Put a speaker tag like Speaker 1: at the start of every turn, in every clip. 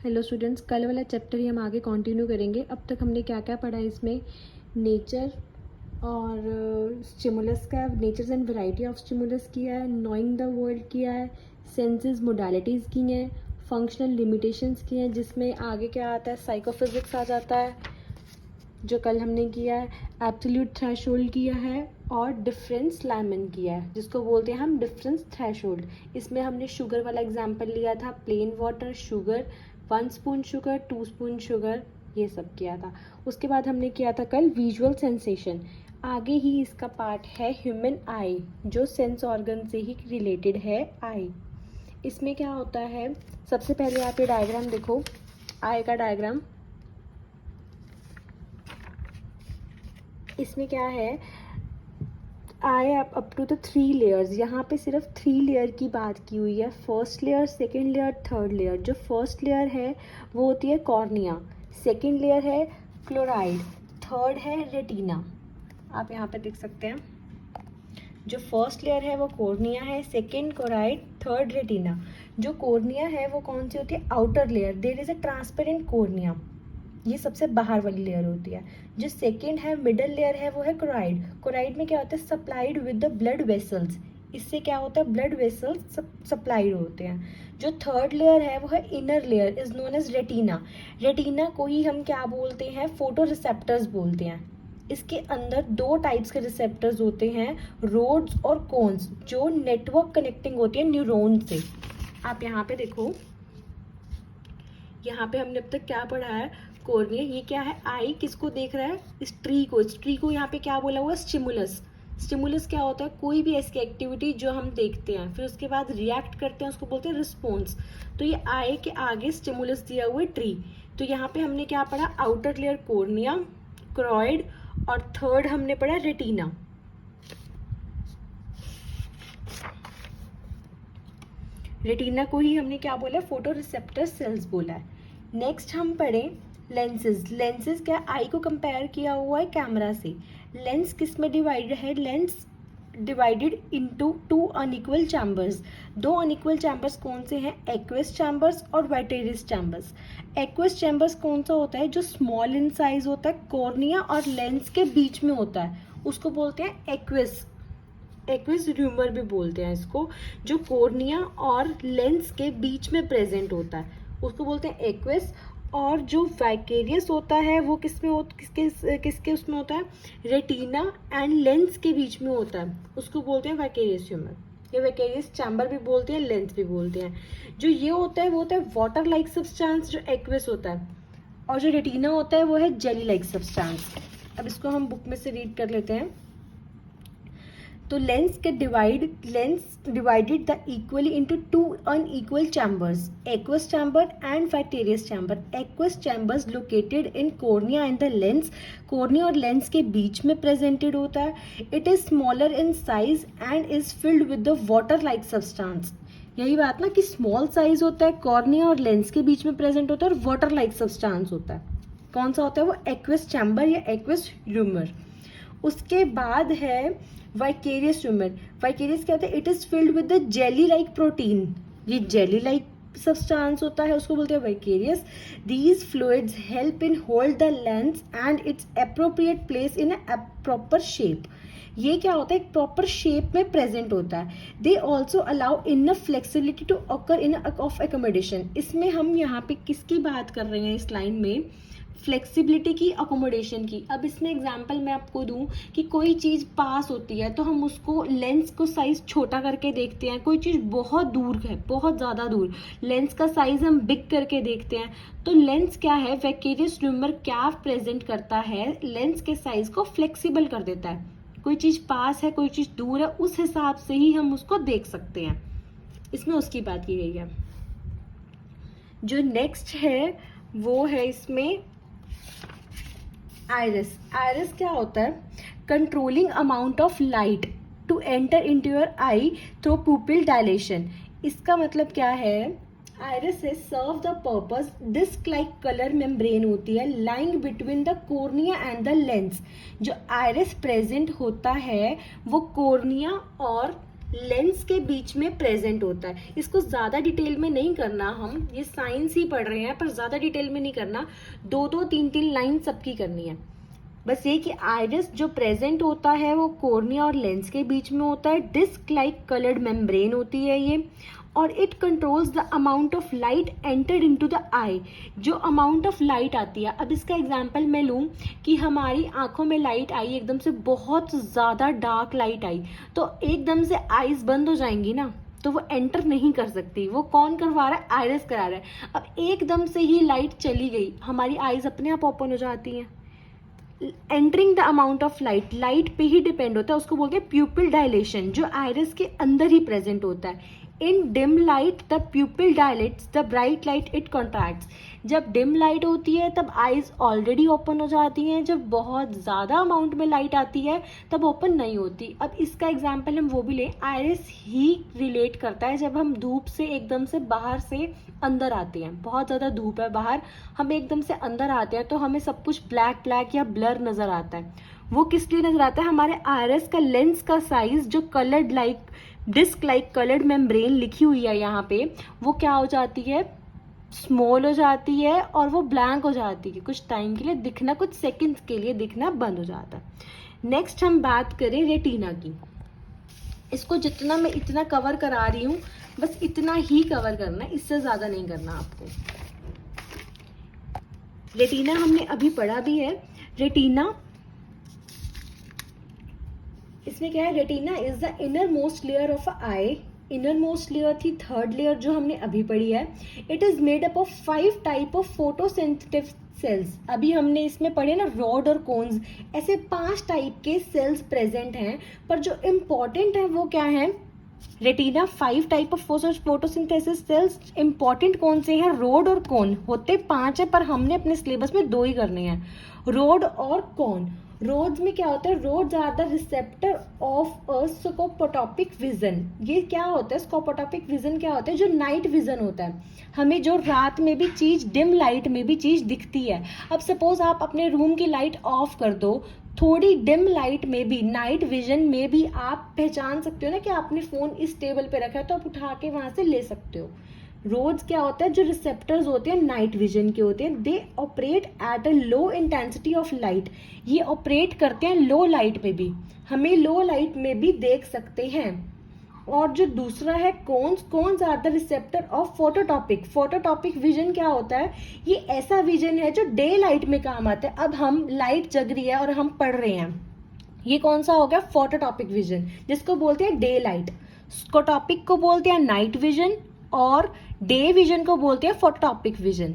Speaker 1: Hello students, कल वाला chapter ही हम आगे कंटिन्यू करेंगे। अब तक हमने क्या क्या पढ़ा है इसमें, नेचर और स्टिमुलस का, natures and variety of stimulus किया है, नोइंग द वर्ल्ड किया है, सेंसेस मोडालिटीज़ की हैं, फंक्शनल लिमिटेशंस की हैं, जिसमें आगे क्या आता है, साइकोफिजिक्स आ जाता है जो कल हमने किया है, एब्सोल्यूट थ्रेशोल्ड किया है और डिफरेंस लाइमन किया है जिसको बोलते हैं हम डिफरेंस थ्रेशोल्ड। इसमें हमने शुगर वाला एग्जांपल लिया था, plain water, sugar, 1 spoon sugar, 2 spoon sugar, ये सब किया था। उसके बाद हमने किया था कल विजुअल सेंसेशन। आगे ही इसका पार्ट है ह्यूमन आई, जो सेंस ऑर्गन से ही रिलेटेड है आई। इसमें क्या होता है, सबसे पहले आप ये डायग्राम देखो, आई का डायग्राम। इसमें क्या है, eye up to the 3 layers. यहाँ पे सिर्फ 3 लेयर की बात की हुई है, first layer, second layer, third layer. जो फर्स्ट लेयर है वो होती है कॉर्निया, सेकेंड लेयर है क्लोराइड, थर्ड है रेटिना। आप यहाँ पे देख सकते हैं, जो फर्स्ट लेयर है वो कॉर्निया है, सेकेंड कोराइड, थर्ड रेटिना। जो कॉर्निया है वो कौन सी होती है, outer layer, there is a transparent cornea, ये सबसे बाहर वाली लेयर होती है। जो सेकेंड है, मिडल लेयर है, वो है कोराइड। कोराइड में क्या होता है, supplied with the blood vessels, इससे क्या होता है, ब्लड वेसल्स सप्लाइड होते हैं। जो थर्ड लेयर है वो है inner layer, is known as retina. Retina को ही हम क्या बोलते हैं, फोटो रिसेप्टर्स बोलते हैं। इसके अंदर 2 टाइप्स के रिसेप्टर्स होते हैं, रोड्स और कोन्स, जो नेटवर्क कनेक्टिंग होती है न्यूरॉन से। आप यहाँ पे देखो, यहाँ पे हमने अब तक क्या पढ़ा है, कॉर्निया, ये क्या है, आई किसको देख रहा है, इस ट्री को। इस ट्री को यहाँ पे क्या बोला हुआ, स्टिमुलस। स्टिमुलस क्या होता है, कोई भी ऐसी एक्टिविटी जो हम देखते हैं फिर उसके बाद रिएक्ट करते हैं, उसको बोलते हैं रिस्पॉन्स। तो ये आई के आगे स्टिमुलस दिया हुआ है ट्री। तो यहाँ पे हमने क्या पढ़ा, आउटर लेयर कॉर्निया, क्रोइड, और थर्ड हमने पढ़ा रेटिना। रेटिना को ही हमने क्या बोला, फोटो रिसेप्टर सेल्स बोला है। नेक्स्ट हम पढ़ें लेंसेज। लेंसेज क्या, आई को कंपेयर किया हुआ है कैमरा से। लेंस किस में डिवाइडेड है, lens divided into 2 unequal chambers. 2 unequal chambers कौन से हैं, एक्वस चैम्बर्स और वाइटेरियस चैम्बर्स। एक्वस चैम्बर्स कौन सा होता है, जो स्मॉल इन साइज होता है, कॉर्निया और लेंस के बीच में होता है, उसको बोलते हैं एक्वस। एक्वस र्यूमर भी बोलते हैं इसको, जो कॉर्निया और लेंस के बीच में प्रेजेंट होता है, उसको बोलते हैं एक्वस। और जो वैकेरियस होता है वो किसके उसमें होता है, रेटिना एंड लेंस के बीच में होता है, उसको बोलते हैं वैकेरियस ह्यूमर। ये वैकेरियस चैम्बर भी बोलते हैं, लेंस भी बोलते हैं। जो ये होता है वो होता है वाटर लाइक सब्सटेंस, जो एक्वस होता है, और जो रेटिना होता है वो है जेली लाइक सब्सटेंस। अब इसको हम बुक में से रीड कर लेते हैं। तो lens divided the equally into 2 unequal chambers, aqueous chamber and vitreous chamber. Aqueous chambers located in cornea and the lens, cornea और लेंस के बीच में प्रेजेंटेड होता है। It is smaller in size and is filled with the water like substance. यही बात ना कि स्मॉल साइज होता है, कॉर्निया और लेंस के बीच में प्रेजेंट होता है, और वाटर लाइक सब्सटेंस होता है। कौन सा होता है वो, एक्वस चैम्बर या एक्वस ह्यूमर। उसके बाद है वाइकेरियस ह्यूमर। वाइकेरियस क्या होता है, it is filled with the jelly like protein, ये जेली लाइक सब्सटेंस होता है, उसको बोलते हैं vicarious. These fluids help in hold the lens and it's appropriate place in a proper shape. ये क्या होता है, एक प्रॉपर शेप में प्रेजेंट होता है। They also allow enough flexibility to occur in of accommodation. इसमें हम यहाँ पे किसकी बात कर रहे हैं इस लाइन में, फ्लेक्सिबिलिटी की, अकोमोडेशन की। अब इसमें एग्जांपल मैं आपको दूं कि कोई चीज़ पास होती है तो हम उसको लेंस को साइज छोटा करके देखते हैं, कोई चीज़ बहुत दूर है, बहुत ज़्यादा दूर, लेंस का साइज हम बिग करके देखते हैं। तो लेंस क्या है, वैकेरियस ह्यूमर क्या प्रेजेंट करता है, लेंस के साइज को फ्लेक्सिबल कर देता है। कोई चीज़ पास है, कोई चीज़ दूर है, उस हिसाब से ही हम उसको देख सकते हैं। इसमें उसकी बात की गई है। जो नेक्स्ट है वो है इसमें आइरिस। आइरिस क्या होता है, controlling amount of light to enter into your eye through pupil dilation. इसका मतलब क्या है, आइरिस से serve the purpose, disc like colour membrane होती है lying between the cornea and the lens. जो आइरिस प्रेजेंट होता है वो कॉर्निया और लेंस के बीच में प्रेजेंट होता है। इसको ज़्यादा डिटेल में नहीं करना, हम ये साइंस ही पढ़ रहे हैं, पर ज़्यादा डिटेल में नहीं करना, 2-2 3-3 लाइन सबकी करनी है। बस ये कि आइरिस जो प्रेजेंट होता है वो कॉर्निया और लेंस के बीच में होता है। डिस्क लाइक कलर्ड मेम्ब्रेन होती है ये, और it controls the amount of light entered into the eye. जो अमाउंट ऑफ लाइट आती है, अब इसका एग्जांपल मैं लूँ कि हमारी आंखों में लाइट आई, एकदम से बहुत ज़्यादा डार्क लाइट आई, तो एकदम से आईज बंद हो जाएंगी ना, तो वो एंटर नहीं कर सकती। वो कौन करवा रहा है? आइरिस करा रहा है। अब एकदम से ही लाइट चली गई, हमारी आईज अपने आप ओपन हो जाती हैं। Entering the amount of light, light पे ही डिपेंड होता है, उसको बोलते हैं प्यूपिल डायलेशन, जो आइरिस के अंदर ही प्रेजेंट होता है। इन dim light the प्यूपिल dilates, the bright light it contracts. जब डिम लाइट होती है तब आइज ऑलरेडी ओपन हो जाती हैं, जब बहुत ज़्यादा अमाउंट में लाइट आती है तब ओपन नहीं होती। अब इसका एग्जाम्पल हम वो भी लें, आइरिस ही रिलेट करता है जब हम धूप से एकदम से बाहर से अंदर आते हैं, बहुत ज़्यादा धूप है बाहर, हम एकदम से अंदर आते हैं तो हमें सब कुछ ब्लैक ब्लैक या ब्लर नज़र आता है। वो किस लिए नज़र आता है? हमारे आइरिस का लेंस का साइज, जो coloured like disc like coloured membrane लिखी हुई है यहाँ पे, वो क्या हो जाती है? स्मॉल हो जाती है और वो ब्लैंक हो जाती है, कुछ टाइम के लिए दिखना, कुछ सेकंड्स के लिए दिखना बंद हो जाता है। नेक्स्ट हम बात करें रेटिना की। इसको जितना मैं इतना कवर करा रही हूँ, बस इतना ही कवर करना है, इससे ज़्यादा नहीं करना आपको। रेटिना हमने अभी पढ़ा भी है। रेटिना, इसमें क्या है? Retina is the inner most layer of a eye. Inner most layer थी थर्ड लेयर जो हमने अभी पढ़ी है। It is made up of 5 type of photosensitive cells. अभी हमने इसमें पढ़े ना रॉड और कोन्स, ऐसे 5 टाइप के सेल्स प्रेजेंट हैं, पर जो इम्पॉर्टेंट है वो क्या है? Retina 5 type of photosynthesis cells. Important कौन से हैं? रोड और कोन। होते 5 है पर हमने अपने सिलेबस में 2 ही करने हैं, रोड और कोन। रोड्स में क्या होता है? Rods are the receptor of a scotopic vision. ये क्या होता है? स्कोपोटॉपिक विजन क्या होता है? जो नाइट विजन होता है, हमें जो रात में भी चीज, डिम लाइट में भी चीज दिखती है। अब सपोज आप अपने रूम की लाइट ऑफ कर दो, थोड़ी डिम लाइट में भी, नाइट विजन में भी आप पहचान सकते हो ना कि आपने फोन इस टेबल पे रखा है, तो आप उठा के वहां से ले सकते हो। रोड्स क्या होता है? जो रिसेप्टर्स होते हैं नाइट विजन के होते हैं, they operate at a low intensity of light. ये ऑपरेट करते हैं लो लाइट में भी, हमें लो लाइट में भी देख सकते हैं। और जो दूसरा है cones, cones are the receptor of photopic. Photopic vision क्या होता है? ये ऐसा विजन है जो डे लाइट में काम आता है। अब हम लाइट जग रही है और हम पढ़ रहे हैं, ये कौन सा हो गया? फोटोटॉपिक विजन, जिसको बोलते हैं डे लाइट। स्कोटॉपिक को बोलते हैं नाइट विजन, और डे विजन को बोलते हैं फोटोटॉपिक विजन।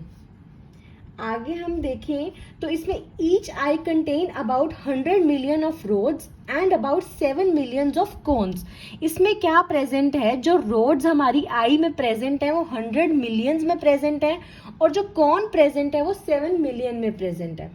Speaker 1: आगे हम देखें तो इसमें each eye contain about 100 million of rods and about 7 million of cones. इसमें क्या प्रेजेंट है? जो रोड्स हमारी आई में प्रेजेंट है वो 100 मिलियंस में प्रेजेंट है, और जो कोन प्रेजेंट है वो 7 मिलियन में प्रेजेंट है।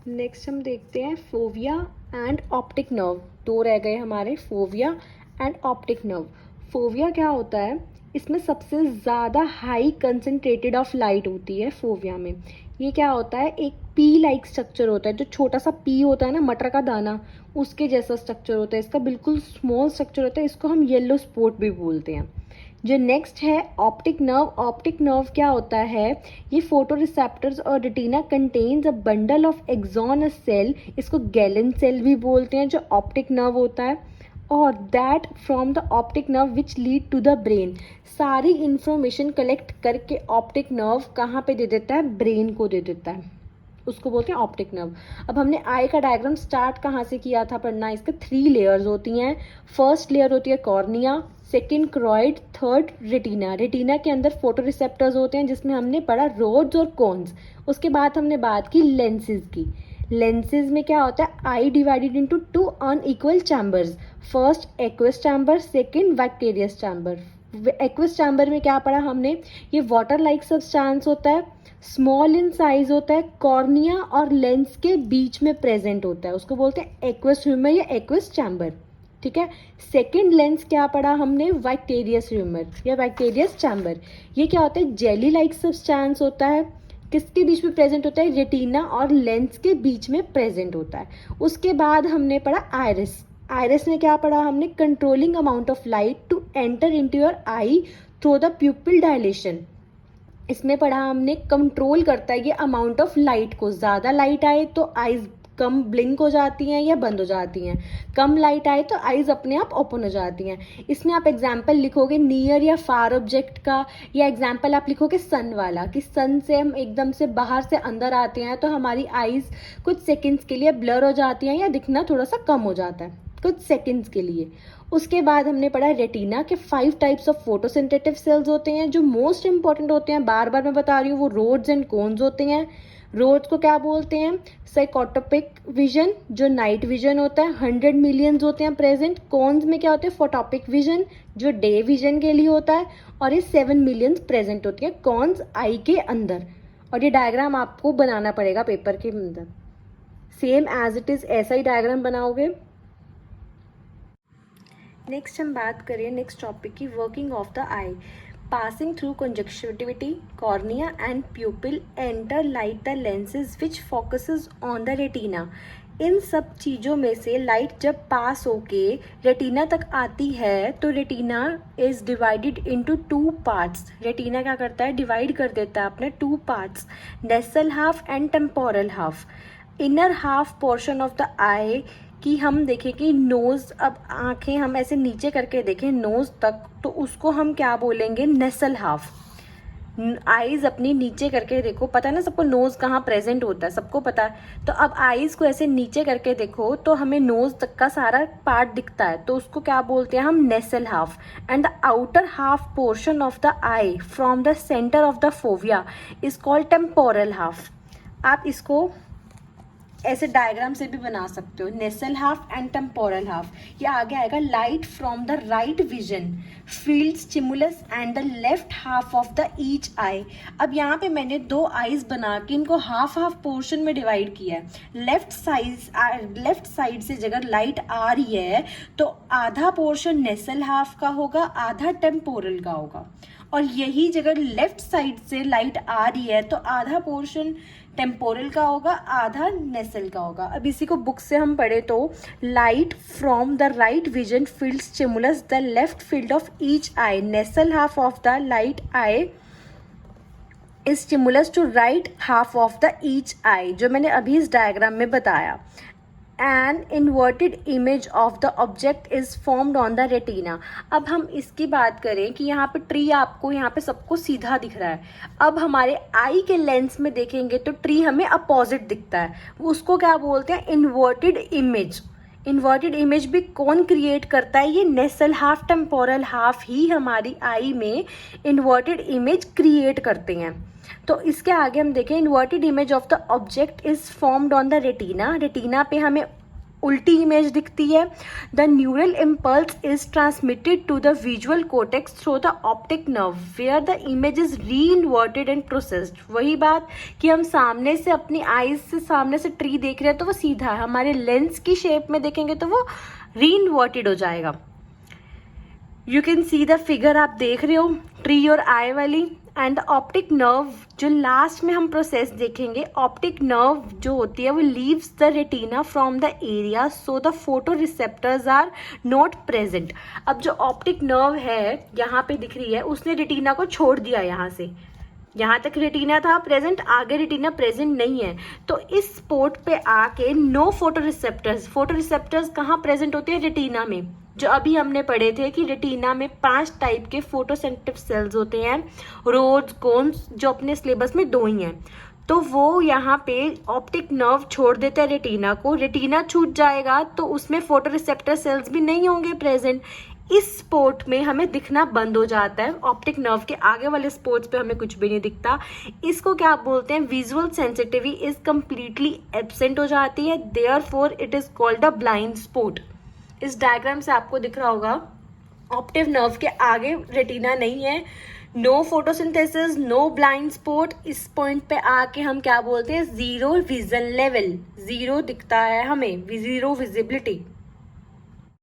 Speaker 1: नेक्स्ट हम देखते हैं फोविया एंड ऑप्टिक नर्व। 2 रह गए हमारे, fovea and optic nerve. Fovea क्या होता है? इसमें सबसे ज़्यादा हाई कंसनट्रेटेड ऑफ लाइट होती है फोविया में। ये क्या होता है? एक पी लाइक स्ट्रक्चर होता है, जो छोटा सा पी होता है ना, मटर का दाना, उसके जैसा स्ट्रक्चर होता है इसका, बिल्कुल स्मॉल स्ट्रक्चर होता है। इसको हम येलो स्पॉट भी बोलते हैं। जो नेक्स्ट है ऑप्टिक नर्व। ऑप्टिक नर्व क्या होता है? ये फोटो रिसेप्टर्स और retina contains a bundle of axon a cell, इसको गैलन सेल भी बोलते हैं, जो ऑप्टिक नर्व होता है। और that from the optic nerve which lead to the brain. सारी इंफॉर्मेशन कलेक्ट करके ऑप्टिक नर्व कहाँ पे दे देता है? ब्रेन को दे देता है, उसको बोलते हैं ऑप्टिक नर्व। अब हमने आई का डायग्राम स्टार्ट कहाँ से किया था पढ़ना? इसके 3 लेयर्स होती हैं। फर्स्ट लेयर होती है cornea, second choroid, third retina. Retina के अंदर फोटो रिसेप्टर्स होते हैं, जिसमें हमने पढ़ा रोड्स और कोन्स। उसके बाद हमने बात की लेंसेज की। लेंसेज में क्या होता है? Eye divided into 2 unequal chambers. First aqueous chamber, second vitreous chamber. Aqueous chamber में क्या पढ़ा हमने? ये वाटर लाइक सब्सटेंस होता है, स्मॉल इन साइज होता है, कॉर्निया और लेंस के बीच में प्रेजेंट होता है, उसको बोलते हैं एक्वस ह्यूमर या एक्वस चैम्बर। ठीक है। सेकेंड लेंस क्या पढ़ा हमने? वैक्टेरियस ह्यूमर या वैक्टेरियस चैम्बर। ये क्या होता है? जेली लाइक सब्सटेंस होता है, किसके बीच में प्रेजेंट होता है? रेटिना और लेंस के बीच में प्रेजेंट होता है। उसके बाद हमने पढ़ा आइरिस। आयरिस में क्या पढ़ा हमने, controlling amount of light to enter into your eye through the pupil dilation. इसमें पढ़ा हमने कंट्रोल करता है ये अमाउंट ऑफ लाइट को, ज़्यादा लाइट आए तो आईज कम ब्लिंक हो जाती हैं या बंद हो जाती हैं, कम लाइट आए तो आईज अपने आप ओपन हो जाती हैं। इसमें आप एग्जाम्पल लिखोगे नियर या फार ऑब्जेक्ट का, या एग्जाम्पल आप लिखोगे सन वाला, कि सन से हम एकदम से बाहर से अंदर आते हैं तो हमारी आईज कुछ सेकंड्स के लिए ब्लर हो जाती हैं या दिखना थोड़ा सा कम हो जाता है कुछ सेकंड्स के लिए। उसके बाद हमने पढ़ा रेटिना के 5 टाइप्स ऑफ फोटोसिंथेटिक सेल्स होते हैं जो मोस्ट इंपॉर्टेंट होते हैं, बार बार मैं बता रही हूँ, वो रोड्स एंड कोन्स होते हैं। रोड्स को क्या बोलते हैं, साइकोटोपिक विजन जो नाइट विजन होता है, 100 मिलियंस होते हैं प्रेजेंट। कोन्स में क्या होते हैं, फोटोपिक विजन जो डे विजन के लिए होता है, और ये 7 मिलियंस प्रेजेंट होती है कोन्स आई के अंदर। और ये डायग्राम आपको बनाना पड़ेगा पेपर के अंदर, सेम एज इट इज ऐसा ही डायग्राम बनाओगे। नेक्स्ट हम बात करें नेक्स्ट टॉपिक की, working of the eye. Passing through conjunctivity, cornea and pupil enter light the lenses which focuses on the retina. इन सब चीज़ों में से लाइट जब पास होके रेटिना तक आती है तो retina is divided into 2 parts. Retina क्या करता है, डिवाइड कर देता है अपने 2 parts, nasal half and temporal half. Inner half portion of the eye कि हम देखें कि नोज़, अब आंखें हम ऐसे नीचे करके देखें नोज़ तक तो उसको हम क्या बोलेंगे, नेसल हाफ। आईज अपनी नीचे करके देखो, पता है ना सबको नोज़ कहाँ प्रेजेंट होता है, सबको पता है। तो अब आईज को ऐसे नीचे करके देखो तो हमें नोज़ तक का सारा पार्ट दिखता है, तो उसको क्या बोलते हैं हम, nasal half. And the outer half portion of the eye from the centre of the fovea is called temporal half. आप इसको ऐसे डायग्राम से भी बना सकते हो, nasal half and temporal half. ये आगे आएगा, light from the right vision field stimulus and the left half of the each eye. अब यहाँ पे मैंने 2 आईज बना के इनको हाफ हाफ पोर्शन में डिवाइड किया है। लेफ्ट साइड से जगह लाइट आ रही है तो आधा पोर्शन नेसल हाफ का होगा, आधा टेम्पोरल का होगा। और यही जगह लेफ्ट साइड से लाइट आ रही है तो आधा पोर्शन टेम्पोरल का होगा, आधा नेसल का होगा। अब इसी को बुक से हम पढ़े तो, light from the right vision field stimulus the left field of each eye, nasal half of the light eye is stimulus to right half of the each eye, जो मैंने अभी इस डायग्राम में बताया। An inverted image of the object is formed on the retina। अब हम इसकी बात करें कि यहाँ पे ट्री आपको यहाँ पे सबको सीधा दिख रहा है, अब हमारे आई के लेंस में देखेंगे तो ट्री हमें अपोजिट दिखता है, उसको क्या बोलते हैं, इन्वर्टेड इमेज। इन्वर्टेड इमेज भी कौन क्रिएट करता है, ये नेसल हाफ टेम्पोरल हाफ ही हमारी आई में इन्वर्टेड इमेज क्रिएट करते हैं। तो इसके आगे हम देखें, inverted image of the object is formed on the retina. Retina पे हमें उल्टी इमेज दिखती है। The neural impulse is transmitted to the visual cortex through the optic nerve where the image is re inverted and processed. वही बात कि हम सामने से अपनी आईज से सामने से ट्री देख रहे हैं तो वो सीधा है, हमारे लेंस की शेप में देखेंगे तो वो री इन्वर्टेड हो जाएगा। You can see the figure, आप देख रहे हो ट्री और आई वाली। एंड ऑप्टिक नर्व जो लास्ट में हम प्रोसेस देखेंगे, ऑप्टिक नर्व जो होती है वो leaves the retina from the area so the photo receptors are not present. अब जो ऑप्टिक नर्व है यहाँ पे दिख रही है, उसने रेटिना को छोड़ दिया, यहाँ से यहाँ तक रेटिना था प्रेजेंट, आगे रेटिना प्रेजेंट नहीं है। तो इस स्पॉट पे आके नो फोटो रिसेप्टर्स कहाँ प्रेजेंट होते हैं, रेटिना में। जो अभी हमने पढ़े थे कि रेटिना में 5 टाइप के फोटोसेंसिटिव सेल्स होते हैं, रोड्स कोन्स, जो अपने सिलेबस में 2 ही हैं। तो वो यहाँ पे ऑप्टिक नर्व छोड़ देता है रेटिना को, रेटिना छूट जाएगा तो उसमें फोटो रिसेप्टर सेल्स भी नहीं होंगे प्रेजेंट। इस स्पॉट में हमें दिखना बंद हो जाता है, ऑप्टिक नर्व के आगे वाले स्पॉट्स पे हमें कुछ भी नहीं दिखता। इसको क्या बोलते हैं, visual sensitivity is completely absent हो जाती है, therefore it is called a blind spot. इस डायग्राम से आपको दिख रहा होगा ऑप्टिक नर्व के आगे रेटिना नहीं है, no photosynthesis, no blind spot. इस पॉइंट पे आके हम क्या बोलते हैं, जीरो विजन लेवल, जीरो दिखता है हमें, जीरो विजिबिलिटी।